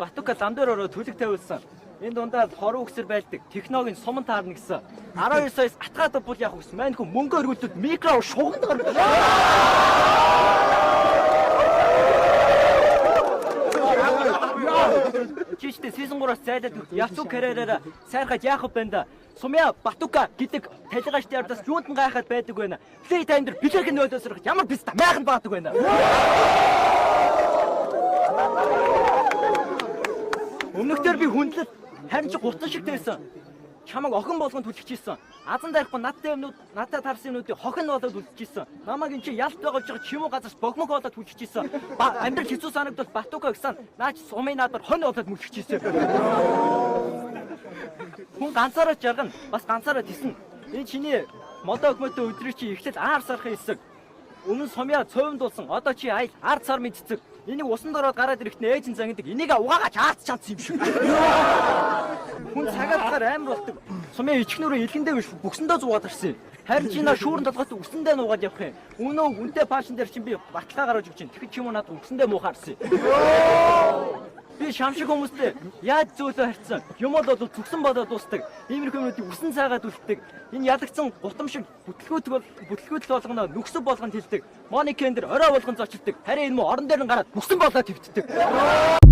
Батука лам дээр ороод төлөг тавиулсан. Энэ дундаа хоруу өксөр байлдаг. Техногийн суман таарна гэсэн. 12 саяас атгаад бол явах гэсэн. Маань хүн мөнгө өргөлдөд микро шуганд гаргав. Чичтэй сезон 3-аас зайлаад Яцуу карьераараа сайрхаж яах вэ бэнда? Сумья Батука гэдэг талигачтай ардаас юунд нь гайхаад байдаг вэ? Плей тайм дээр бэлэрхэн нөлөөсөрөх ямар биста майхан баадаг вэ? Өмнөдөр би хүндлэл харин ч гутсан шиг байсан. Чамаг охин болгон түлхчихсэн. Азан дайхгүй надтай юмнууд, надтай тарсан юмнуудыг хохин болоод түлхчихсэн. Намайг энэ чи ялт байгуулж байгаа чимүү газарт богмог болоод түлхчихсэн. Амьдрал хэцүү санагдвал Батука гэсэн наач сумын наадаар хонь болоод мүлхчихсэн. Хүн ганцаараа жаргана, бас ганцаараа тиснэ. Энэ чиний модоо өгмөтөө өдрийг чи эхлэл аар сархан хэлсэг. Өмнө сумья цовимдуулсан. Одоо чи айл ард сар мэдцэг. Энийг усан дороод гараад ирэхдээ ээж нь зангидаг. Энийг угаагач аац чадсан юм шиг. Хүн цагаатгаар амар болдог. Сумья ичгнөрөө илгэндээ биш бүксэндээ зугаад ирсэн. Харин чи наа шүүрэн толгойд үсэндээ нуугаад явах юм. Үнөө үнтэй пашин дээр чинь би баталгаа гаргаж өгч чинь. Тэгэхэд ч юм уу надад үсэндээ муухаарсан. Би шамшиг хүмүүстэй яаж зөөлөө харьцсан. Юм бол зүгсэн болоод дуустдаг. Иймэрхүү юмнуудыг үсэн цаагаад үлддэг. Энэ ядагцсан гутам шиг бүтлгүүтэл болгоно нүксөв болгонд хилдэг. Моникендер орой болгон зочилдог. Харин энэ мө орон дээр нь гараад бүсэн болоод твтдэг.